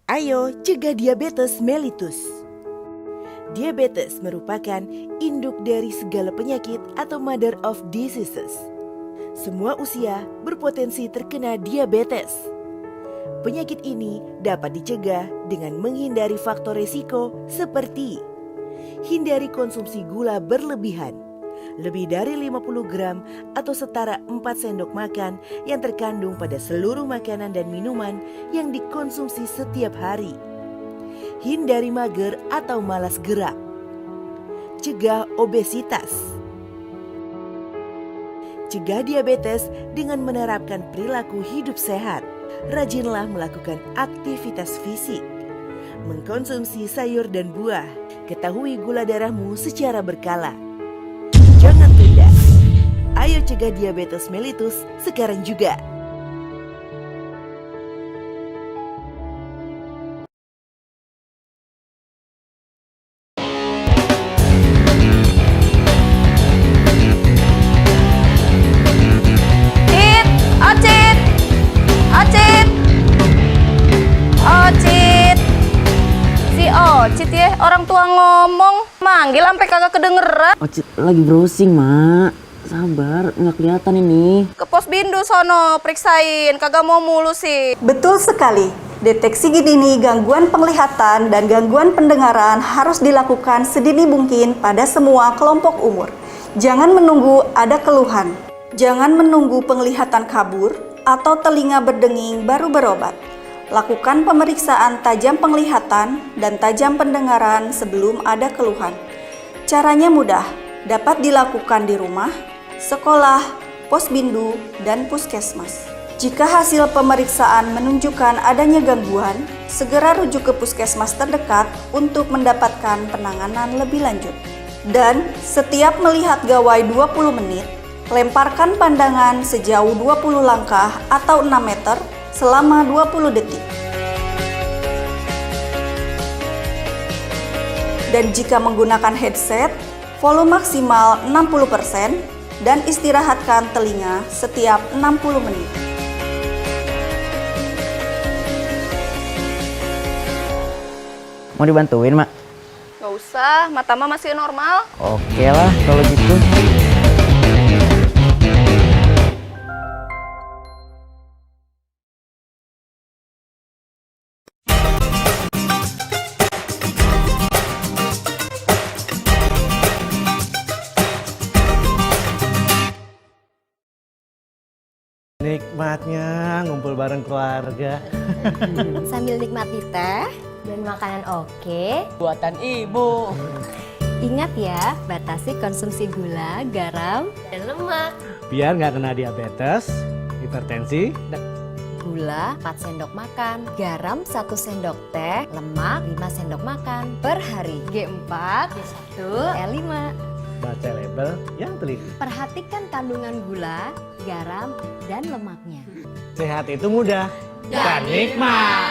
Ayo cegah diabetes mellitus. Diabetes merupakan induk dari segala penyakit atau mother of diseases. Semua usia berpotensi terkena diabetes. Penyakit ini dapat dicegah dengan menghindari faktor risiko seperti hindari konsumsi gula berlebihan, lebih dari 50 gram atau setara 4 sendok makan yang terkandung pada seluruh makanan dan minuman yang dikonsumsi setiap hari. Hindari mager atau malas gerak. Cegah obesitas. Cegah diabetes dengan menerapkan perilaku hidup sehat. Rajinlah melakukan aktivitas fisik. Mengkonsumsi sayur dan buah. Ketahui gula darahmu secara berkala. Jangan tunda. Ayo cegah diabetes mellitus sekarang juga. Ocit ya, orang tua ngomong, manggil sampai kagak kedengeran. Ocit lagi browsing, Mak. Sabar, nggak kelihatan ini. Ke pos bindu sono, periksain, kagak mau mulu sih. Betul sekali. Deteksi dini gangguan penglihatan dan gangguan pendengaran harus dilakukan sedini mungkin pada semua kelompok umur. Jangan menunggu ada keluhan. Jangan menunggu penglihatan kabur atau telinga berdenging baru berobat. Lakukan pemeriksaan tajam penglihatan dan tajam pendengaran sebelum ada keluhan. Caranya mudah, dapat dilakukan di rumah, sekolah, pos bindu, dan puskesmas. Jika hasil pemeriksaan menunjukkan adanya gangguan, segera rujuk ke puskesmas terdekat untuk mendapatkan penanganan lebih lanjut. Dan setiap melihat gawai 20 menit, lemparkan pandangan sejauh 20 langkah atau 6 meter selama 20 detik. Dan jika menggunakan headset, volume maksimal 60% dan istirahatkan telinga setiap 60 menit. Mau dibantuin, Mak? Gak usah, mata mah masih normal. Oke lah, kalau gitu. Nikmatnya ngumpul bareng keluarga. Sambil nikmati teh dan makanan oke. Buatan ibu. Ingat ya, batasi konsumsi gula, garam, dan lemak. Biar nggak kena diabetes, hipertensi, Gula 4 sendok makan, garam 1 sendok teh, lemak 5 sendok makan per hari. G4, G1, L5. baca label yang teliti. Perhatikan kandungan gula, garam, dan lemaknya. Sehat itu mudah dan nikmat.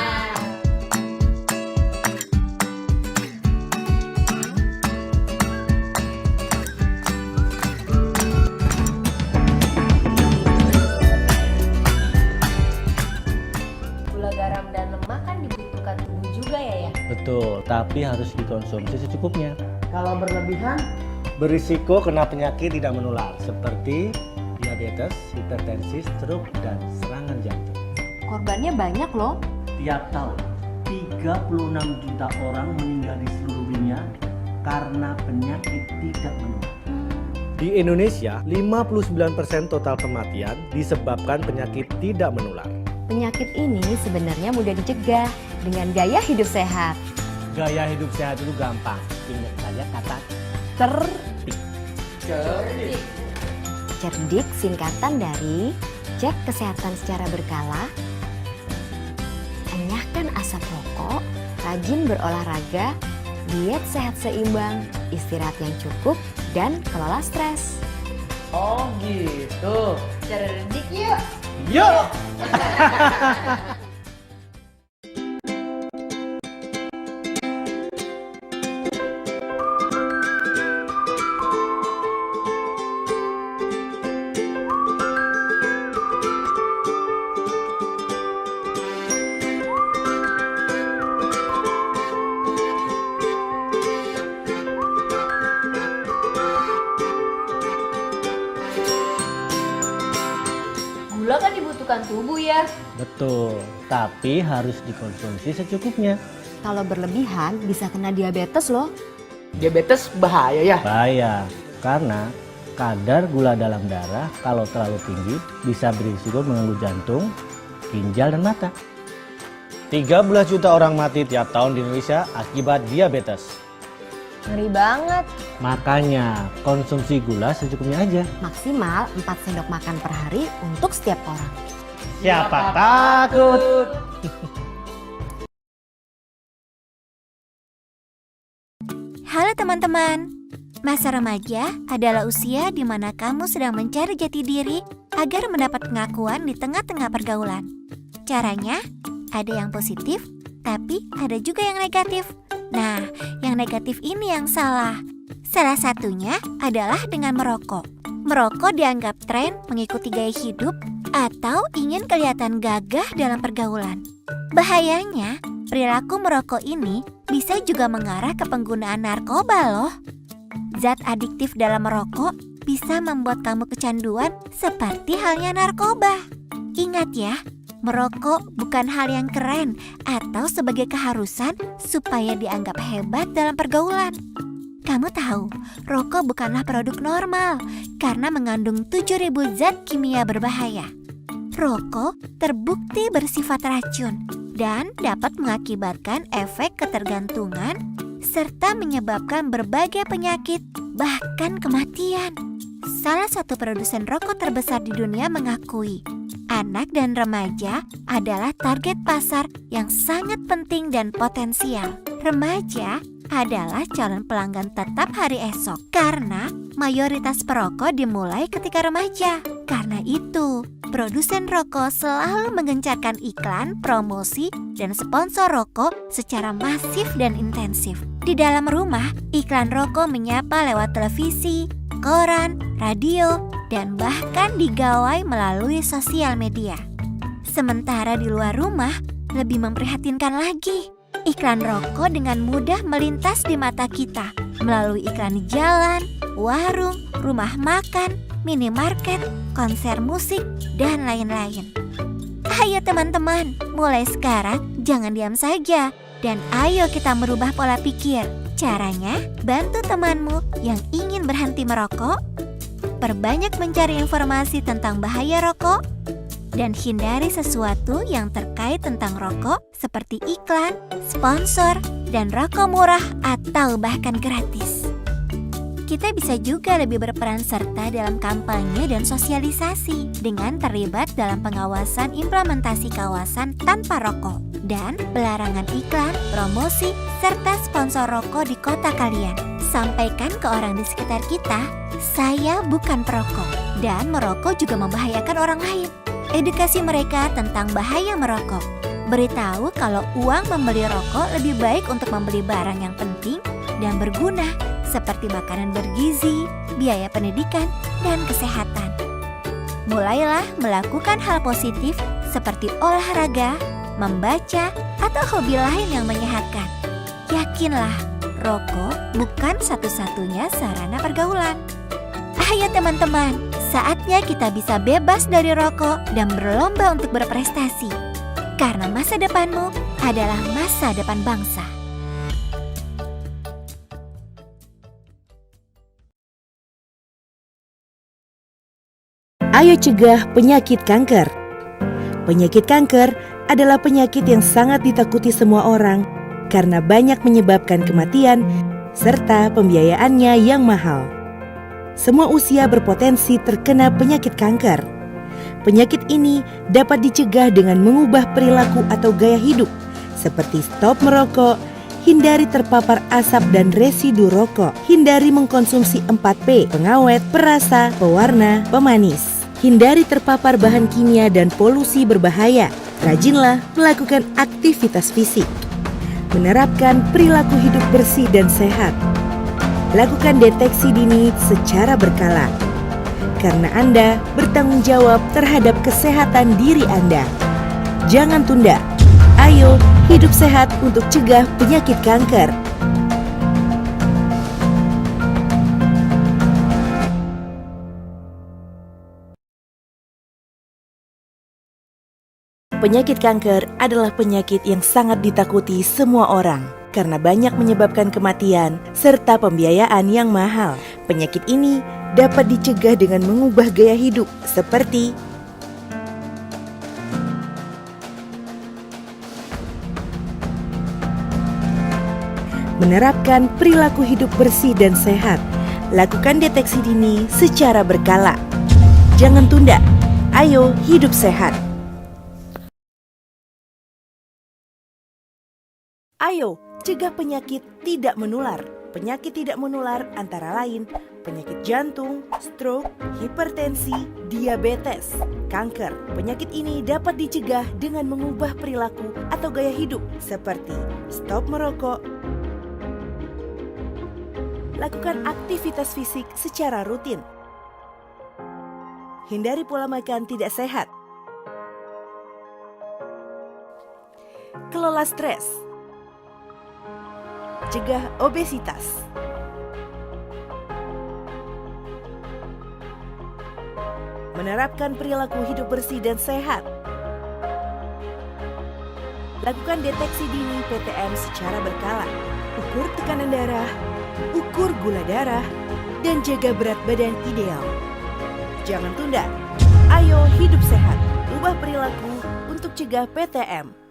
Gula, garam, dan lemak kan dibutuhkan tubuh juga ya? Betul, tapi harus dikonsumsi secukupnya. Kalau berlebihan, Berisiko kena penyakit tidak menular seperti diabetes, hipertensi, stroke, dan serangan jantung. Korbannya banyak loh. Tiap tahun, 36 juta orang meninggal di seluruh dunia karena penyakit tidak menular. Di Indonesia, 59% total kematian disebabkan penyakit tidak menular. Penyakit ini sebenarnya mudah dicegah dengan gaya hidup sehat. Gaya hidup sehat itu gampang. Ingat saja kata Cerdik singkatan dari cek kesehatan secara berkala, enyahkan asap rokok, rajin berolahraga, diet sehat seimbang, istirahat yang cukup, dan kelola stres. oh gitu. Cerdik yuk! Yuk! Gula kan dibutuhkan tubuh ya. Betul, tapi harus dikonsumsi secukupnya. Kalau berlebihan bisa kena diabetes loh. Diabetes bahaya ya? Bahaya, karena kadar gula dalam darah kalau terlalu tinggi bisa berisiko mengganggu jantung, ginjal, dan mata. 13 juta orang mati tiap tahun di Indonesia akibat diabetes. Ngeri banget. Makanya konsumsi gula secukupnya aja. Maksimal 4 sendok makan per hari untuk setiap orang. Siapa takut? Halo teman-teman, masa remaja adalah usia di mana kamu sedang mencari jati diri agar mendapat pengakuan di tengah-tengah pergaulan. Caranya, ada yang positif, tapi ada juga yang negatif. Nah, yang negatif ini yang salah. Salah satunya adalah dengan merokok. Merokok dianggap tren mengikuti gaya hidup atau ingin kelihatan gagah dalam pergaulan. Bahayanya, perilaku merokok ini bisa juga mengarah ke penggunaan narkoba loh. Zat adiktif dalam merokok bisa membuat kamu kecanduan seperti halnya narkoba. Ingat ya, merokok bukan hal yang keren atau sebagai keharusan supaya dianggap hebat dalam pergaulan. Kamu tahu, rokok bukanlah produk normal karena mengandung 7.000 zat kimia berbahaya. Rokok terbukti bersifat racun dan dapat mengakibatkan efek ketergantungan serta menyebabkan berbagai penyakit, bahkan kematian. Salah satu produsen rokok terbesar di dunia mengakui, anak dan remaja adalah target pasar yang sangat penting dan potensial. Remaja adalah calon pelanggan tetap hari esok karena mayoritas perokok dimulai ketika remaja. Karena itu, produsen rokok selalu menggencarkan iklan, promosi, dan sponsor rokok secara masif dan intensif. Di dalam rumah, iklan rokok menyapa lewat televisi, koran, radio, dan bahkan digawai melalui sosial media. Sementara di luar rumah, lebih memprihatinkan lagi. Iklan rokok dengan mudah melintas di mata kita melalui iklan di jalan, warung, rumah makan, minimarket, konser musik, dan lain-lain. Ayo teman-teman, mulai sekarang jangan diam saja dan ayo kita merubah pola pikir. Caranya, bantu temanmu yang ingin berhenti merokok, perbanyak mencari informasi tentang bahaya rokok, dan hindari sesuatu yang terkait tentang rokok seperti iklan, sponsor, dan rokok murah atau bahkan gratis. Kita bisa juga lebih berperan serta dalam kampanye dan sosialisasi dengan terlibat dalam pengawasan implementasi kawasan tanpa rokok dan pelarangan iklan, promosi, serta sponsor rokok di kota kalian. Sampaikan ke orang di sekitar kita, saya bukan perokok dan merokok juga membahayakan orang lain. Edukasi mereka tentang bahaya merokok. Beritahu kalau uang membeli rokok lebih baik untuk membeli barang yang penting dan berguna seperti makanan bergizi, biaya pendidikan, dan kesehatan. Mulailah melakukan hal positif seperti olahraga, membaca, atau hobi lain yang menyehatkan. Yakinlah, rokok bukan satu-satunya sarana pergaulan. Ayo teman-teman, saatnya kita bisa bebas dari rokok dan berlomba untuk berprestasi. Karena masa depanmu adalah masa depan bangsa. Ayo cegah penyakit kanker. Penyakit kanker adalah penyakit yang sangat ditakuti semua orang karena banyak menyebabkan kematian serta pembiayaannya yang mahal. Semua usia berpotensi terkena penyakit kanker. Penyakit ini dapat dicegah dengan mengubah perilaku atau gaya hidup seperti stop merokok, hindari terpapar asap dan residu rokok, hindari mengkonsumsi 4P, pengawet, perasa, pewarna, pemanis. Hindari terpapar bahan kimia dan polusi berbahaya. Rajinlah melakukan aktivitas fisik. Menerapkan perilaku hidup bersih dan sehat. Lakukan deteksi dini secara berkala. Karena Anda bertanggung jawab terhadap kesehatan diri Anda. Jangan tunda. Ayo hidup sehat untuk cegah penyakit kanker. Penyakit kanker adalah penyakit yang sangat ditakuti semua orang karena banyak menyebabkan kematian serta pembiayaan yang mahal. Penyakit ini dapat dicegah dengan mengubah gaya hidup seperti menerapkan perilaku hidup bersih dan sehat. Lakukan deteksi dini secara berkala. Jangan tunda. Ayo hidup sehat. Ayo cegah penyakit tidak menular. Penyakit tidak menular antara lain penyakit jantung, stroke, hipertensi, diabetes, kanker. Penyakit ini dapat dicegah dengan mengubah perilaku atau gaya hidup seperti stop merokok, lakukan aktivitas fisik secara rutin, hindari pola makan tidak sehat, kelola stres, cegah obesitas, menerapkan perilaku hidup bersih dan sehat, lakukan deteksi dini PTM secara berkala, ukur tekanan darah, ukur gula darah, dan jaga berat badan ideal. Jangan tunda, ayo hidup sehat, ubah perilaku untuk cegah PTM.